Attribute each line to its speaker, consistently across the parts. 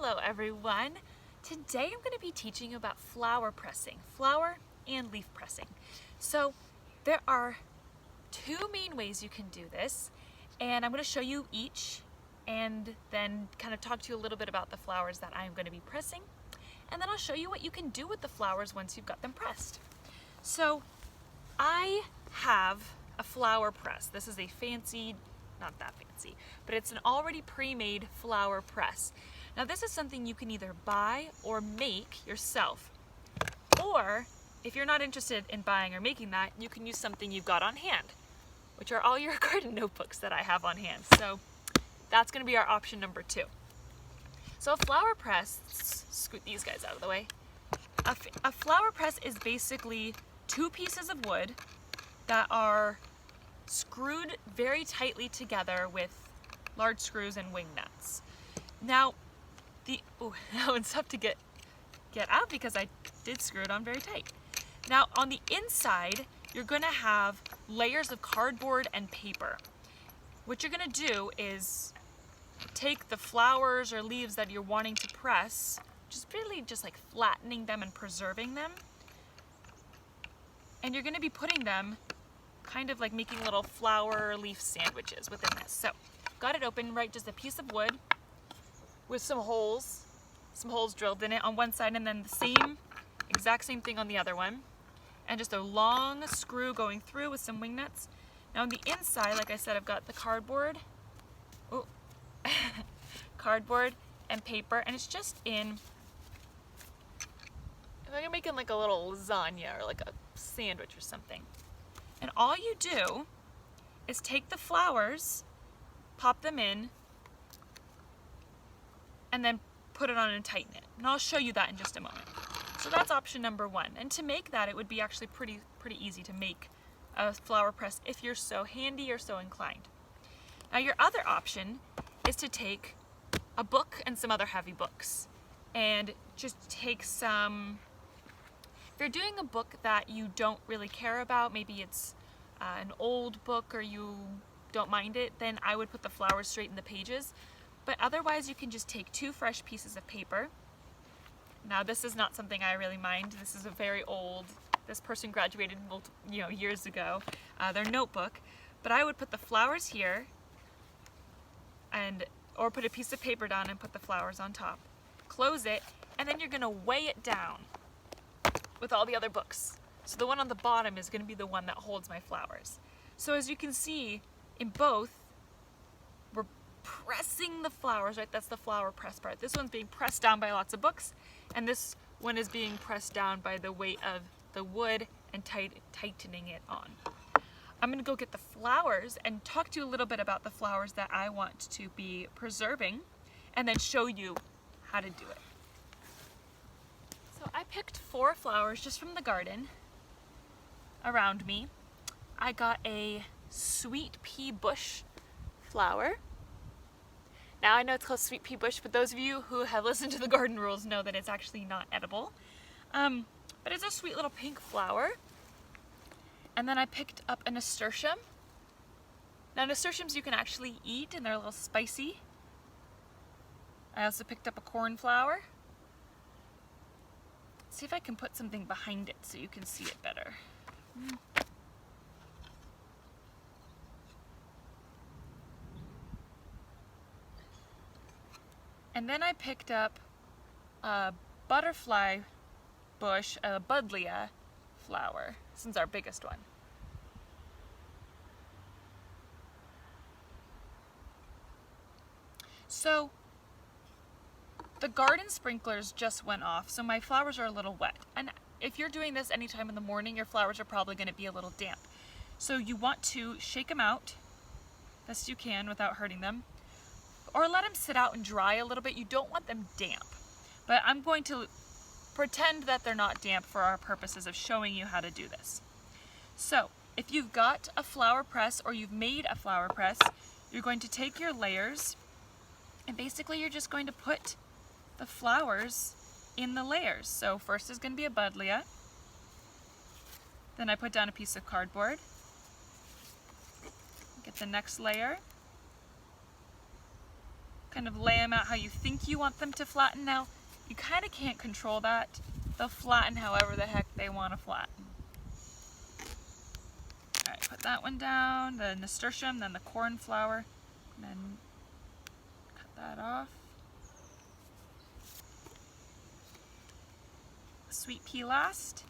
Speaker 1: Hello everyone. Today I'm going to be teaching you about flower pressing, flower and leaf pressing. So there are two main ways you can do this, and I'm going to show you each and then kind of talk to you a little bit about the flowers that I'm going to be pressing, and then I'll show you what you can do with the flowers once you've got them pressed. So I have a flower press. This is a fancy, not that fancy, but it's an already pre-made flower press. Now this is something you can either buy or make yourself. Or if you're not interested in buying or making that, you can use something you've got on hand, which are all your garden notebooks that I have on hand. So that's going to be our option number 2. So a flower press, scoot these guys out of the way. A flower press is basically 2 pieces of wood that are screwed very tightly together with large screws and wing nuts. Now, that one's tough to get out because I did screw it on very tight. Now, on the inside, you're going to have layers of cardboard and paper. What you're going to do is take the flowers or leaves that you're wanting to press, just really just like flattening them and preserving them. And you're going to be putting them kind of like making little flower leaf sandwiches within this. So, got it open, right, just a piece of wood with some holes drilled in it on one side, and then the exact same thing on the other one. And just a long screw going through with some wing nuts. Now on the inside, like I said, I've got the cardboard, cardboard and paper, and it's just in, I'm making like a little lasagna or like a sandwich or something. And all you do is take the flowers, pop them in, and then put it on and tighten it. And I'll show you that in just a moment. So that's option number 1. And to make that, it would be actually pretty easy to make a flower press if you're so handy or so inclined. Now your other option is to take a book and some other heavy books and just take some, if you're doing a book that you don't really care about, maybe it's an old book or you don't mind it, then I would put the flowers straight in the pages. But otherwise you can just take 2 fresh pieces of paper. Now this is not something I really mind. This is a very old, this person graduated years ago, their notebook. But I would put the flowers here or put a piece of paper down and put the flowers on top. Close it, and then you're gonna weigh it down with all the other books. So the one on the bottom is gonna be the one that holds my flowers. So as you can see, in both, we're pressing the flowers, right? That's the flower press part. This one's being pressed down by lots of books, and this one is being pressed down by the weight of the wood and tightening it on. I'm gonna go get the flowers and talk to you a little bit about the flowers that I want to be preserving, and then show you how to do it. So I picked 4 flowers just from the garden around me. I got a sweet pea bush flower. Now I know it's called sweet pea bush, but those of you who have listened to the garden rules know that it's actually not edible. But it's a sweet little pink flower. And then I picked up a nasturtium. Now nasturtiums you can actually eat and they're a little spicy. I also picked up a cornflower. Let's see if I can put something behind it so you can see it better. And then I picked up a butterfly bush, a buddleia flower. This is our biggest one. So the garden sprinklers just went off, so my flowers are a little wet. And if you're doing this anytime in the morning, your flowers are probably going to be a little damp. So you want to shake them out best you can without hurting them, or let them sit out and dry a little bit. You don't want them damp. But I'm going to pretend that they're not damp for our purposes of showing you how to do this. So, if you've got a flower press or you've made a flower press, you're going to take your layers and basically you're just going to put the flowers in the layers. So first is going to be a buddleia. Then I put down a piece of cardboard. Get the next layer. kind of lay them out how you think you want them to flatten. Now, you kind of can't control that. They'll flatten however the heck they want to flatten. All right, put that one down, the nasturtium, then the cornflower, and then cut that off. Sweet pea last.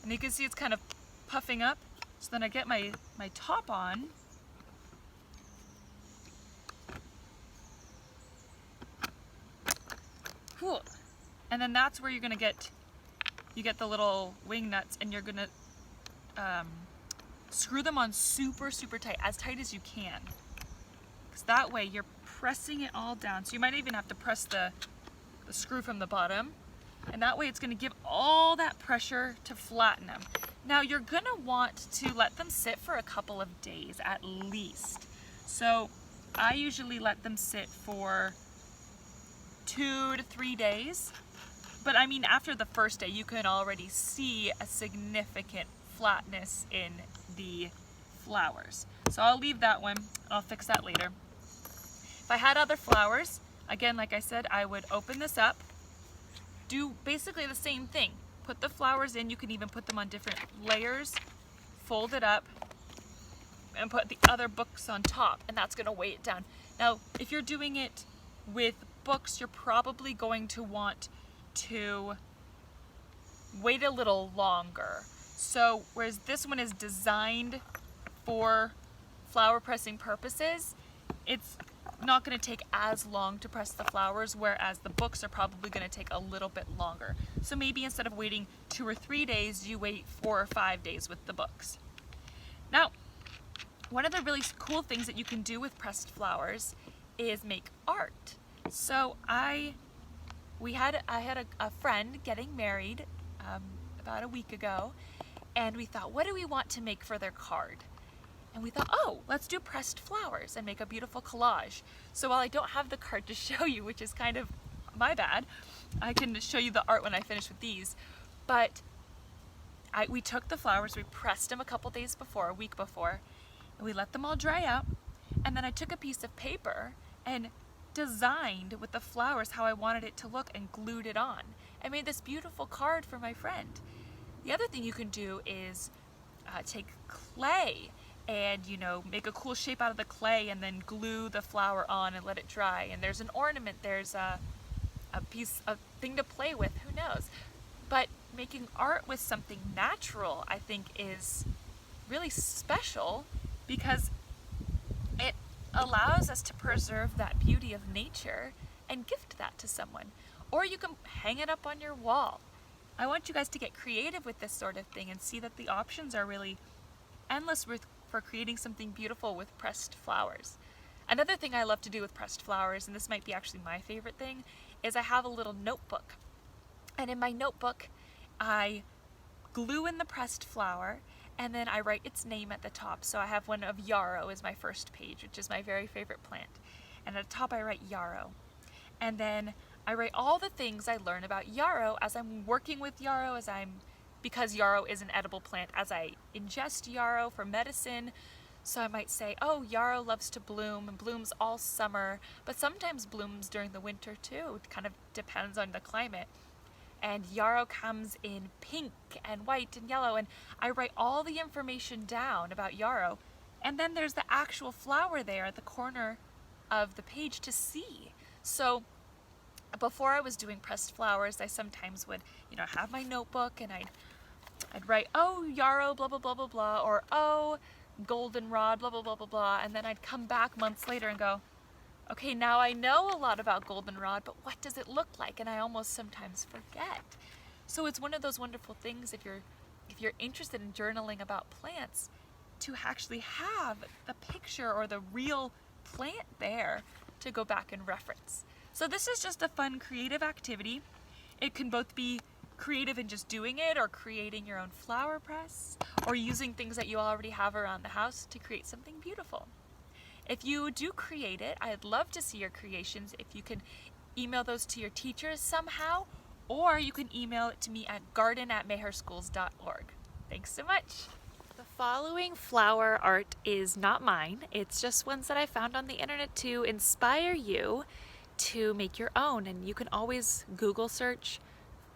Speaker 1: And you can see it's kind of puffing up. So then I get my top on. Cool. And then that's where you're gonna get, you get the little wing nuts, and you're gonna screw them on super, super tight as you can. Because that way you're pressing it all down. So you might even have to press the screw from the bottom. And that way it's gonna give all that pressure to flatten them. Now you're gonna want to let them sit for a couple of days at least. So I usually let them sit for 2 to 3 days. But I mean, after the first day, you can already see a significant flatness in the flowers. So I'll leave that one, I'll fix that later. If I had other flowers, again, like I said, I would open this up, do basically the same thing. Put the flowers in, you can even put them on different layers, fold it up, and put the other books on top, and that's gonna weigh it down. Now, if you're doing it with books, you're probably going to want to wait a little longer. So, whereas this one is designed for flower pressing purposes, it's not going to take as long to press the flowers, whereas the books are probably going to take a little bit longer. So maybe instead of waiting 2 or 3 days, you wait 4 or 5 days with the books. Now, one of the really cool things that you can do with pressed flowers is make art. So I had a friend getting married about a week ago, and we thought, what do we want to make for their card? And we thought, oh, let's do pressed flowers and make a beautiful collage. So while I don't have the card to show you, which is kind of my bad, I can show you the art when I finish with these. But we took the flowers, we pressed them a week before, and we let them all dry out. And then I took a piece of paper and designed with the flowers how I wanted it to look and glued it on. I made this beautiful card for my friend. The other thing you can do is take clay and, make a cool shape out of the clay and then glue the flower on and let it dry. And there's an ornament, there's a thing to play with, who knows. But making art with something natural, I think, is really special because it allows us to preserve that beauty of nature and gift that to someone. Or you can hang it up on your wall. I want you guys to get creative with this sort of thing and see that the options are really endless for creating something beautiful with pressed flowers. Another thing I love to do with pressed flowers, and this might be actually my favorite thing, is I have a little notebook. And in my notebook, I glue in the pressed flower, and then I write its name at the top. So I have one of yarrow as my first page, which is my very favorite plant. And at the top I write yarrow. And then I write all the things I learn about yarrow as I'm working with yarrow, because yarrow is an edible plant, as I ingest yarrow for medicine. So I might say, oh, yarrow loves to bloom and blooms all summer, but sometimes blooms during the winter too. It kind of depends on the climate. And yarrow comes in pink and white and yellow, and I write all the information down about yarrow. And then there's the actual flower there at the corner of the page to see. So before I was doing pressed flowers, I sometimes would, have my notebook and I'd write, oh, yarrow, blah, blah, blah, blah, blah, or oh, goldenrod, blah, blah, blah, blah, blah. And then I'd come back months later and go, okay, now I know a lot about goldenrod, but what does it look like? And I almost sometimes forget. So it's one of those wonderful things, if you're interested in journaling about plants, to actually have the picture or the real plant there to go back and reference. So this is just a fun creative activity. It can both be creative in just doing it, or creating your own flower press, or using things that you already have around the house to create something beautiful. If you do create it, I'd love to see your creations. If you can email those to your teachers somehow, or you can email it to me at garden@mayherschools.org. Thanks so much. The following flower art is not mine. It's just ones that I found on the internet to inspire you to make your own. And you can always Google search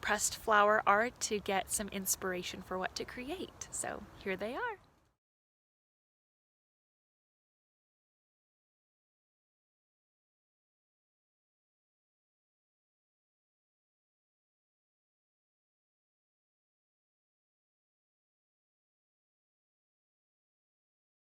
Speaker 1: pressed flower art to get some inspiration for what to create. So here they are.